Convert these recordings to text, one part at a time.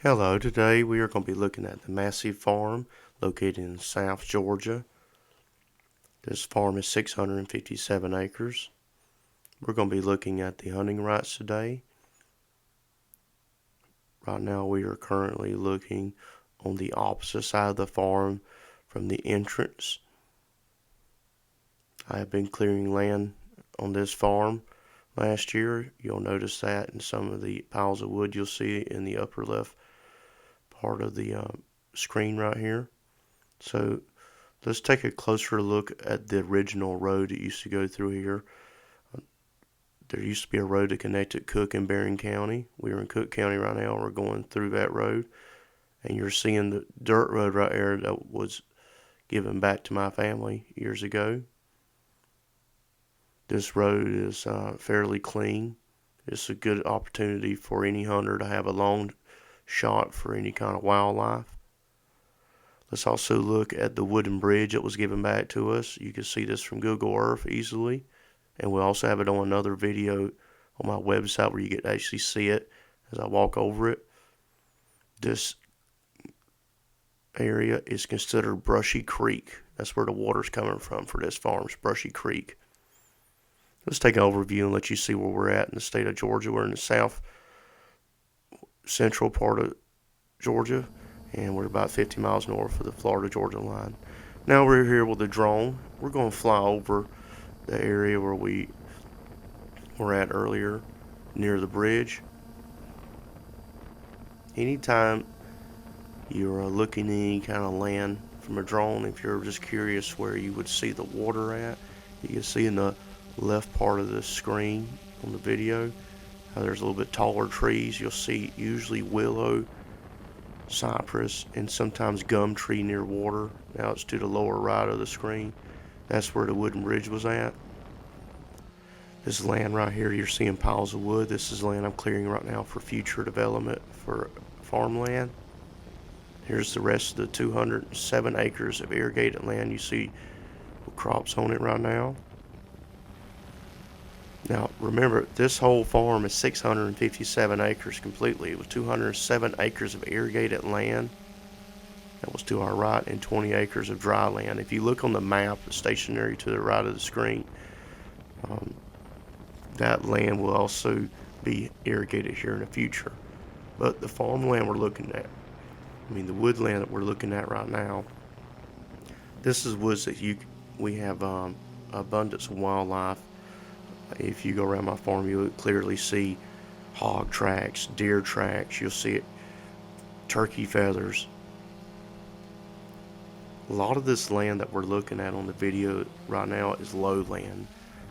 Hello, today we are going to be looking at the Massey Farm located in South Georgia. This farm is 657 acres. We're going to be looking at the hunting rights today. Right now we are currently looking on the opposite side of the farm from the entrance. I have been clearing land on this farm last year. You'll notice that in some of the piles of wood you'll see in the upper left part of the screen right here. So let's take a closer look at the original road that used to go through here. There used to be a road that connected Cook and Barron County. We are in Cook County right now. We're going through that road. And you're seeing the dirt road right there that was given back to my family years ago. This road is fairly clean. It's a good opportunity for any hunter to have a long shot for any kind of wildlife. Let's also look at the wooden bridge that was given back to us. You can see this from Google Earth easily. And we'll also have it on another video on my website where you get to actually see it as I walk over it. This area is considered Brushy Creek. That's where the water's coming from for this farm's Brushy Creek. Let's take an overview and let you see where we're at in the state of Georgia. We're in the south central part of Georgia, and we're about 50 miles north of the Florida-Georgia line. Now we're here with a drone. We're going to fly over the area where we were at earlier near the bridge. Anytime you're looking at any kind of land from a drone, if you're just curious where you would see the water at, you can see in the left part of the screen on the video how there's a little bit taller trees. You'll see usually willow, cypress, and sometimes gum tree near water. Now it's to the lower right of the screen. That's where the wooden bridge was at. This land right here, you're seeing piles of wood. This is land I'm clearing right now for future development for farmland. Here's the rest of the 207 acres of irrigated land. You see crops on it right now. Now remember, this whole farm is 657 acres completely. It was 207 acres of irrigated land. That was to our right, and 20 acres of dry land. If you look on the map, stationary to the right of the screen, that land will also be irrigated here in the future. But the farmland we're looking at, the woodland that we're looking at right now, this is woods that we have abundance of wildlife. If you go around my farm, you'll clearly see hog tracks, deer tracks. You'll see it, turkey feathers. A lot of this land that we're looking at on the video right now is lowland.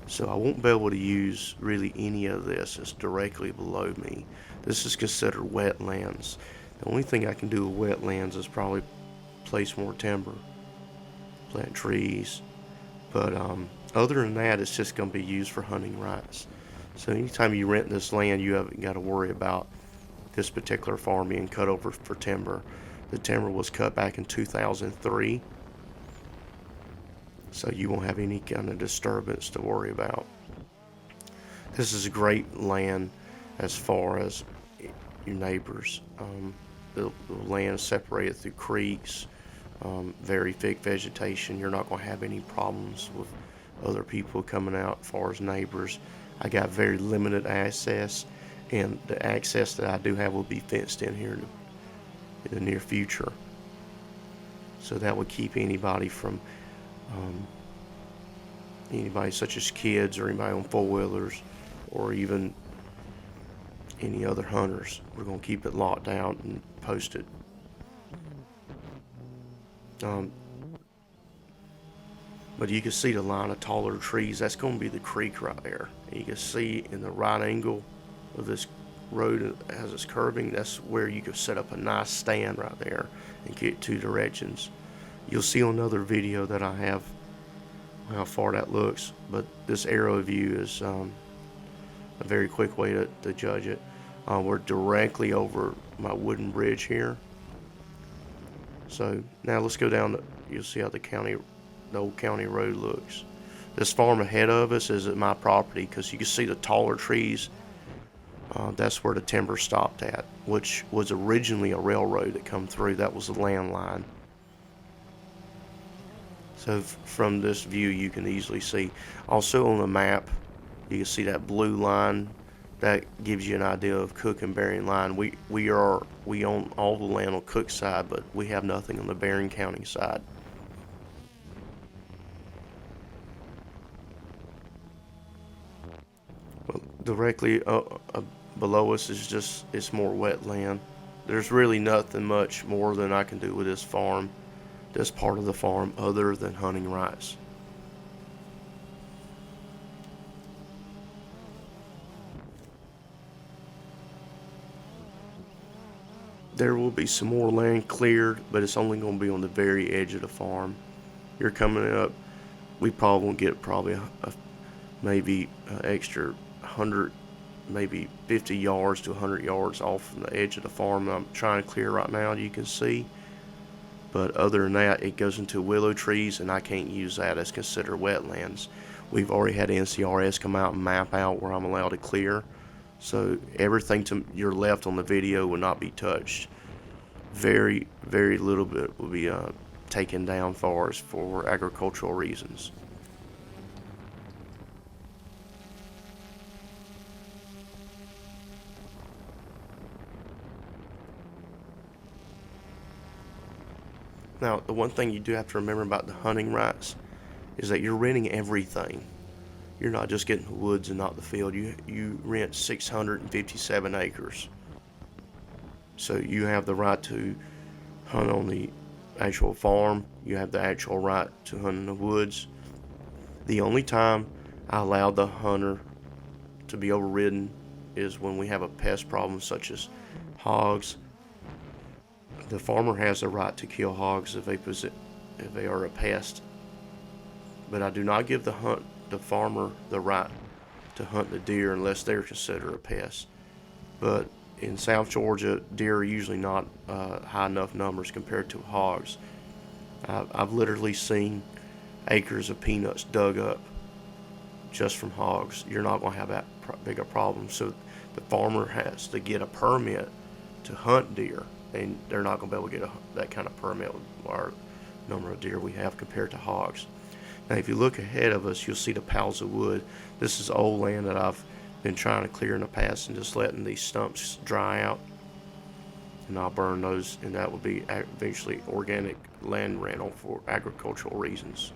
So I won't be able to use really any of this. It's directly below me. This is considered wetlands. The only thing I can do with wetlands is probably place more timber, plant trees. But other than that, it's just going to be used for hunting rights. So anytime you rent this land, you haven't got to worry about this particular farm being cut over for timber. The timber was cut back in 2003. So you won't have any kind of disturbance to worry about. This is great land as far as your neighbors. The land is separated through creeks, very thick vegetation. You're not going to have any problems with other people coming out as far as neighbors. I got very limited access, and the access that I do have will be fenced in here in the near future. So that would keep anybody from anybody such as kids or anybody on four-wheelers or even any other hunters. We're going to keep it locked down and posted. But you can see the line of taller trees. That's going to be the creek right there. And you can see in the right angle of this road as it's curving, that's where you can set up a nice stand right there and get two directions. You'll see on another video that I have how far that looks, but this arrow view is a very quick way to judge it. We're directly over my wooden bridge here. So now let's go down. You'll see how the old county road looks. This farm ahead of us is at my property because you can see the taller trees That's where the timber stopped at, which was originally a railroad that come through. That was the land line. So from this view you can easily see. Also on the map you can see that blue line. That gives you an idea of Cook and Bering line. We own all the land on Cook side, but we have nothing on the Bering County side. Well, directly below us is it's more wetland. There's really nothing much more than I can do with this farm, this part of the farm, other than hunting rights. There will be some more land cleared, but it's only going to be on the very edge of the farm. You're coming up, we probably won't get maybe an extra 100, maybe 50 yards to 100 yards off from the edge of the farm I'm trying to clear right now, you can see. But other than that, it goes into willow trees, and I can't use that as considered wetlands. We've already had NCRS come out and map out where I'm allowed to clear. So everything to your left on the video will not be touched. Very, very little bit will be taken down for agricultural reasons. Now, the one thing you do have to remember about the hunting rights is that you're renting everything. You're not just getting the woods and not the field. You rent 657 acres. So you have the right to hunt on the actual farm. You have the actual right to hunt in the woods. The only time I allow the hunter to be overridden is when we have a pest problem such as hogs. The farmer has the right to kill hogs if they are a pest. But I do not give the farmer the right to hunt the deer unless they're considered a pest. But in South Georgia, deer are usually not high enough numbers compared to hogs. I've literally seen acres of peanuts dug up just from hogs. You're not going to have that big a problem. So the farmer has to get a permit to hunt deer, and they're not going to be able to get that kind of permit with our number of deer we have compared to hogs. Now, if you look ahead of us, you'll see the piles of wood. This is old land that I've been trying to clear in the past and just letting these stumps dry out. And I'll burn those, and that will be eventually organic land rental for agricultural reasons.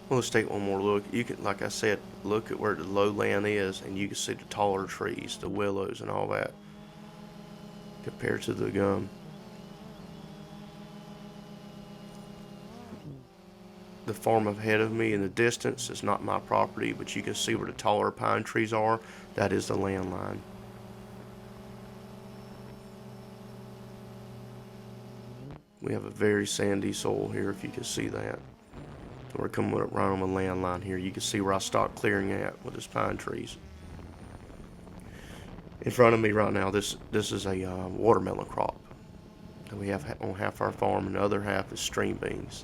Well, let's take one more look. You can, like I said, look at where the lowland is, and you can see the taller trees, the willows, and all that compared to the gum. The farm ahead of me in the distance is not my property, but you can see where the taller pine trees are. That is the land line. We have a very sandy soil here, if you can see that. We're coming up right on the land line here. You can see where I stopped clearing at with these pine trees. In front of me right now, this is a watermelon crop that we have on half our farm, and the other half is string beans.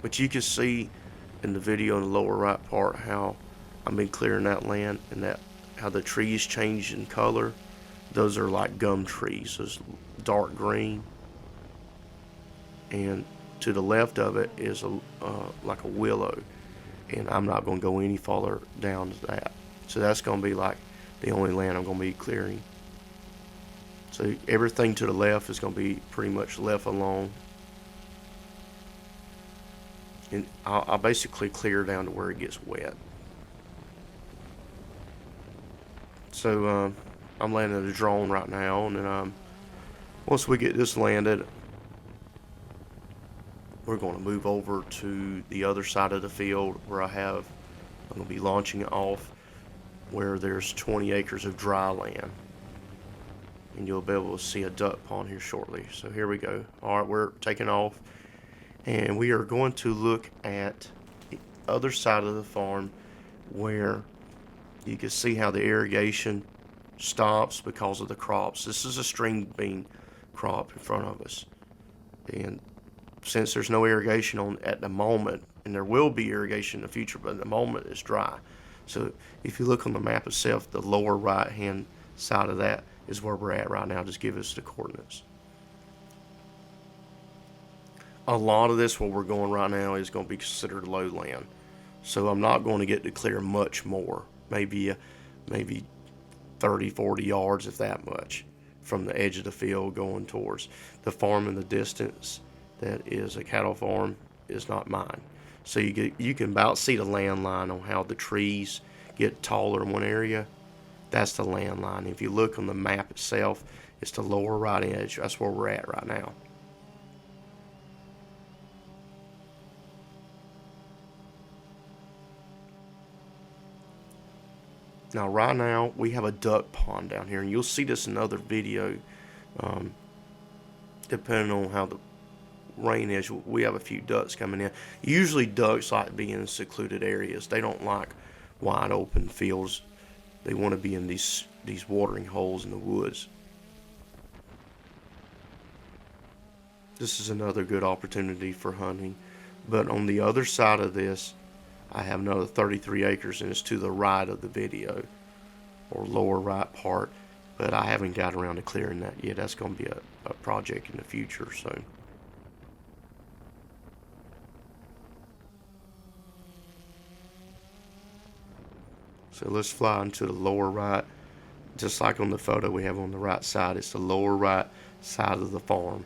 But you can see in the video in the lower right part how I've been clearing that land, and that how the trees change in color. Those are like gum trees, those dark green. And to the left of it is like a willow, and I'm not going to go any farther down to that. So that's going to be like the only land I'm going to be clearing. So everything to the left is going to be pretty much left alone. And I'll basically clear down to where it gets wet. So I'm landing a drone right now, and once we get this landed, we're going to move over to the other side of the field where I'm going to be launching it off, where there's 20 acres of dry land. And you'll be able to see a duck pond here shortly. So here we go. All right, we're taking off. And we are going to look at the other side of the farm where you can see how the irrigation stops because of the crops. This is a string bean crop in front of us, and since there's no irrigation on at the moment, and there will be irrigation in the future, but at the moment it's dry. So if you look on the map itself, the lower right hand side of that is where we're at right now. Just give us the coordinates. A lot of this where we're going right now is going to be considered lowland, so I'm not going to get to clear much more, maybe 30, 40 yards, if that much, from the edge of the field going towards the farm in the distance. That is a cattle farm, is not mine. So you can about see the land line on how the trees get taller in one area. That's the land line. If you look on the map itself, it's the lower right edge. That's where we're at right now. Now, right now, we have a duck pond down here, and you'll see this in another video, depending on how the rain is. We have a few ducks coming in. Usually, ducks like to be in secluded areas. They don't like wide open fields. They want to be in these watering holes in the woods. This is another good opportunity for hunting. But on the other side of this, I have another 33 acres, and it's to the right of the video, or lower right part, but I haven't got around to clearing that yet. That's going to be a project in the future. So let's fly into the lower right. Just like on the photo we have on the right side, it's the lower right side of the farm.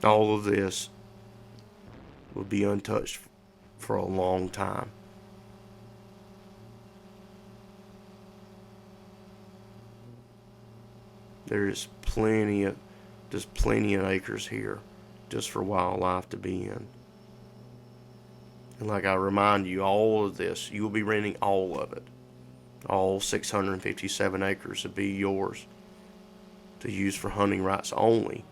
All of this will be untouched for a long time. There's plenty of acres here just for wildlife to be in. And like I remind you, all of this, you will be renting all of it. All 657 acres will be yours to use for hunting rights only.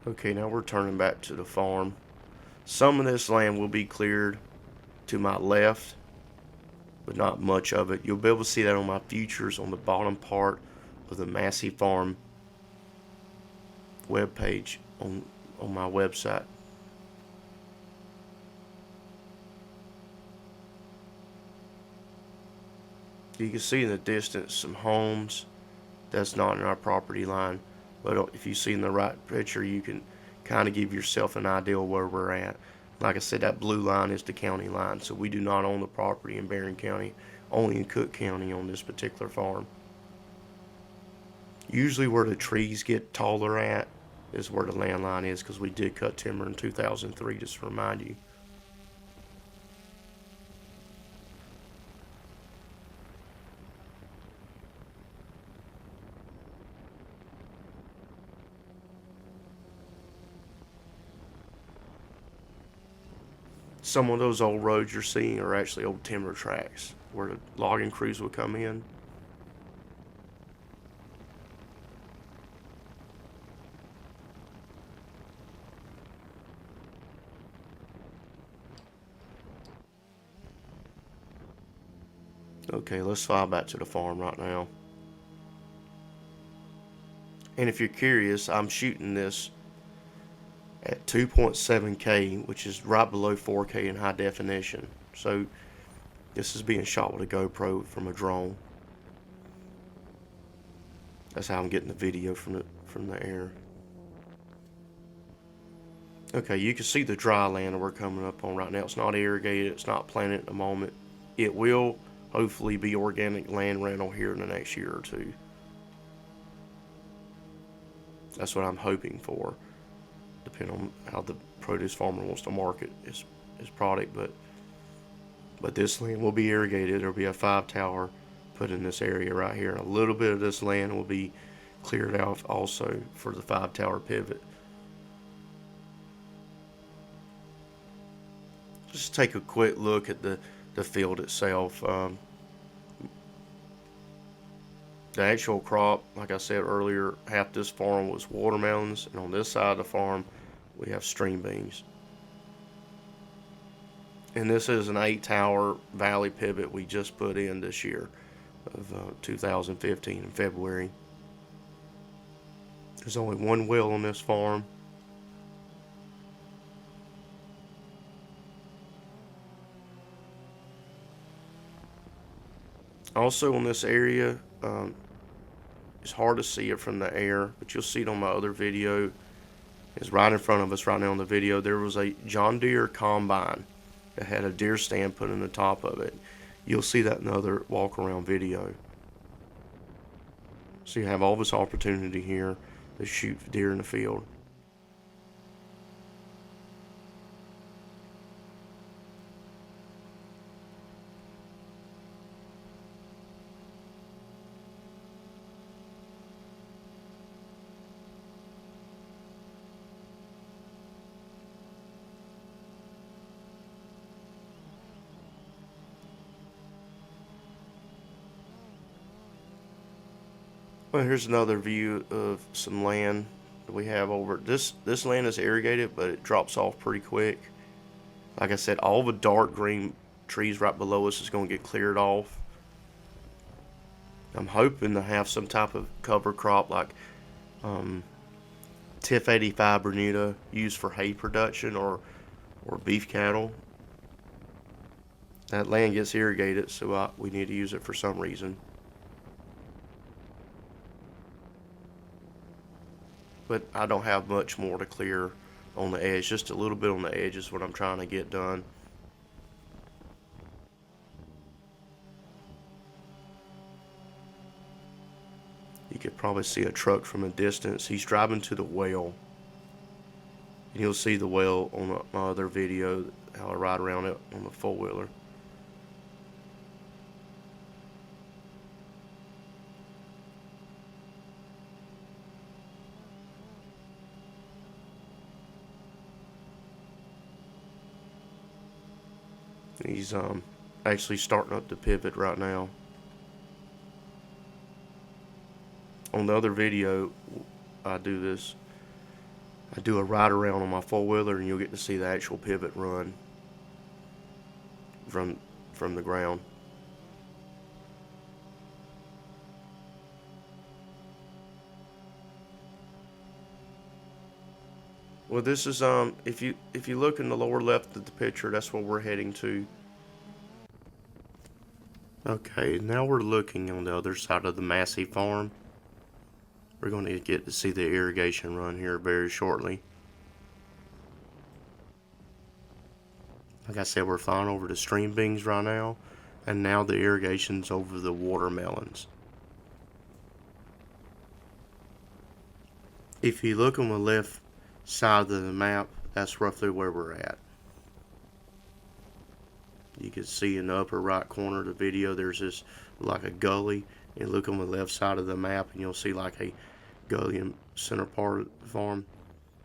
Okay, now we're turning back to the farm. Some of this land will be cleared to my left, but not much of it. You'll be able to see that on my futures on the bottom part of the Massey Farm webpage on my website. You can see in the distance some homes. That's not in our property line, but if you see in the right picture, you can kind of give yourself an idea of where we're at. Like I said, that blue line is the county line, so we do not own the property in Barron County, only in Cook County on this particular farm. Usually where the trees get taller at is where the land line is, because we did cut timber in 2003, just to remind you. Some of those old roads you're seeing are actually old timber tracks where the logging crews would come in. Okay, let's fly back to the farm right now. And if you're curious, I'm shooting this at 2.7K, which is right below 4K in high definition. So this is being shot with a GoPro from a drone. That's how I'm getting the video from the air. Okay, you can see the dry land that we're coming up on right now. It's not irrigated, it's not planted at the moment. It will hopefully be organic land rental here in the next year or two. That's what I'm hoping for, depending on how the produce farmer wants to market his product. But this land will be irrigated. There'll be a 5-tower put in this area right here. And a little bit of this land will be cleared out also for the 5-tower pivot. Just take a quick look at the field itself. The actual crop, like I said earlier, half this farm was watermelons, and on this side of the farm, we have string beans. And this is an 8-tower valley pivot we just put in this year of 2015 in February. There's only one well on this farm. Also in this area, it's hard to see it from the air, but you'll see it on my other video. It's right in front of us right now on the video. There was a John Deere combine that had a deer stand put in the top of it. You'll see that in the other walk around video. So you have all this opportunity here to shoot deer in the field. Well, here's another view of some land that we have over. This land is irrigated, but it drops off pretty quick. Like I said, all the dark green trees right below us is going to get cleared off. I'm hoping to have some type of cover crop like TIF 85 Bermuda used for hay production or beef cattle. That land gets irrigated, so we need to use it for some reason. But I don't have much more to clear on the edge. Just a little bit on the edge is what I'm trying to get done. You could probably see a truck from a distance. He's driving to the well. And you'll see the well on my other video, how I ride around it on the four-wheeler. He's actually starting up the pivot right now. On the other video, I do a ride around on my four-wheeler, and you'll get to see the actual pivot run from the ground. Well, this is if you look in the lower left of the picture, that's where we're heading to. Okay, now we're looking on the other side of the Massey farm. We're going to get to see the irrigation run here very shortly. Like I said, we're flying over the string beans right now, and now the irrigation's over the watermelons. If you look on the left side of the map, that's roughly where we're at. You can see in the upper right corner of the video, there's this like a gully, and look on the left side of the map, and you'll see like a gully in the center part of the farm.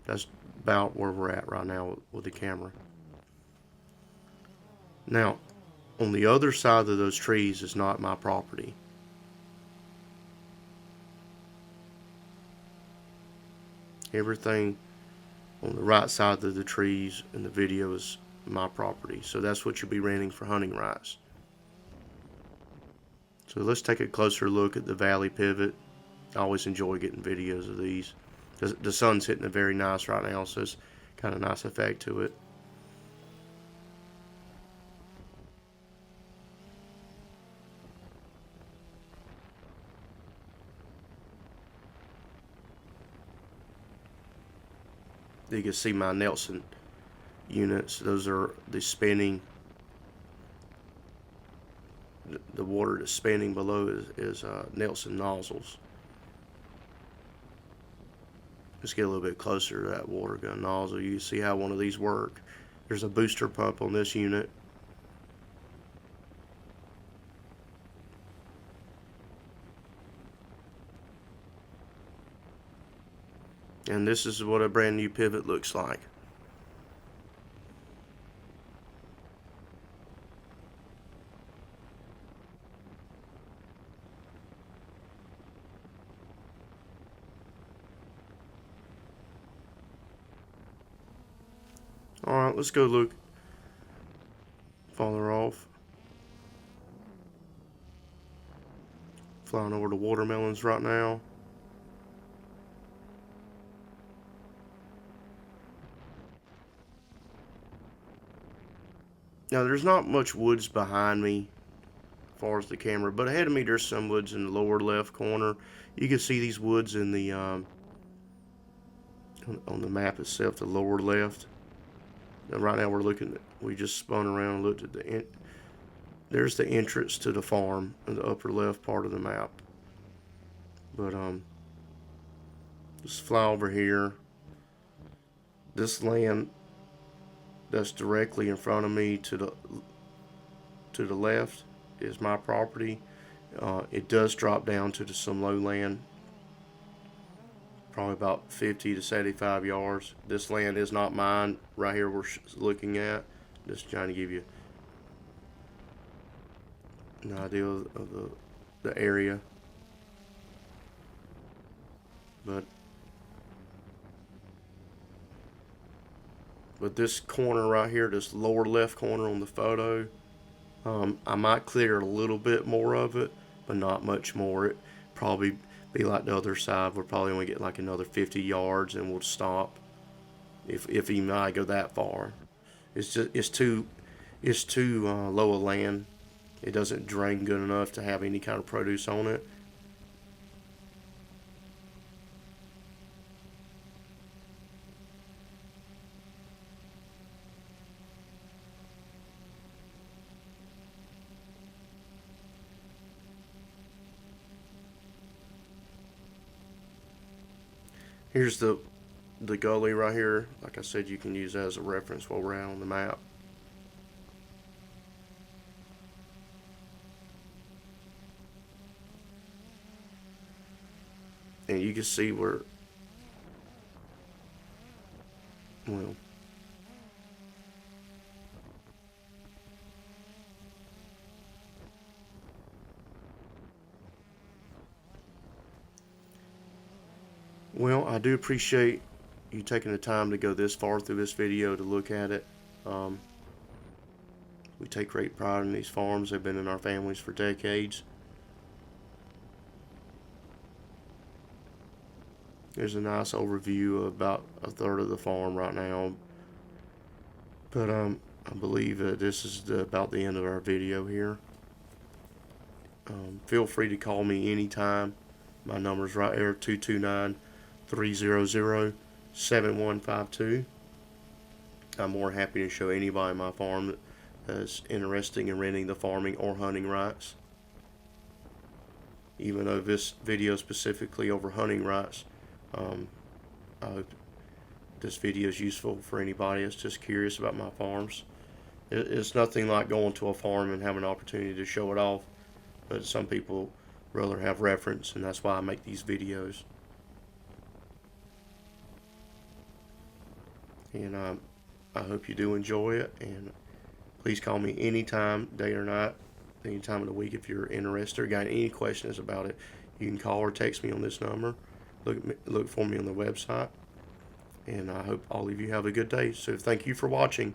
That's about where we're at right now with the camera. Now, on the other side of those trees is not my property. Everything on the right side of the trees in the video is my property. So that's what you'll be renting for hunting rights. So let's take a closer look at the valley pivot. I always enjoy getting videos of these. The sun's hitting it very nice right now, so it's kind of nice effect to it. You can see my Nelson units. Those are the spinning. The water that's spinning below is Nelson nozzles. Let's get a little bit closer to that water gun nozzle. You can see how one of these work. There's a booster pump on this unit. And this is what a brand new pivot looks like. Alright, let's go look farther off. Flying over the watermelons right now. Now, there's not much woods behind me as far as the camera, but ahead of me there's some woods in the lower left corner. You can see these woods in the on the map itself, the lower left. Now, right now we just spun around and looked at there's the entrance to the farm in the upper left part of the map. But just fly over here. This land that's directly in front of me to the left is my property. It does drop down to some lowland, probably about 50 to 75 yards. This land is not mine right here we're looking at. Just trying to give you an idea of the area. But this corner right here, this lower left corner on the photo, I might clear a little bit more of it, but not much more. It probably be like the other side. We'll probably only get like another 50 yards and we'll stop if even I go that far. It's too low a land. It doesn't drain good enough to have any kind of produce on it. Here's the gully right here. Like I said, you can use that as a reference while we're out on the map. And you can see where, well, I do appreciate you taking the time to go this far through this video to look at it. We take great pride in these farms. They've been in our families for decades. There's a nice overview of about a third of the farm right now. But I believe that this is about the end of our video here. Feel free to call me anytime. My number's right there, 229-300-7152. I'm more happy to show anybody my farm that's interested in renting the farming or hunting rights. Even though this video specifically over hunting rights, I hope this video is useful for anybody that's just curious about my farms. It's nothing like going to a farm and having an opportunity to show it off, but some people rather have reference, and that's why I make these videos. And I hope you do enjoy it, and please call me anytime, day or night, any time of the week if you're interested or got any questions about it. You can call or text me on this number. Look for me on the website. And I hope all of you have a good day. So thank you for watching.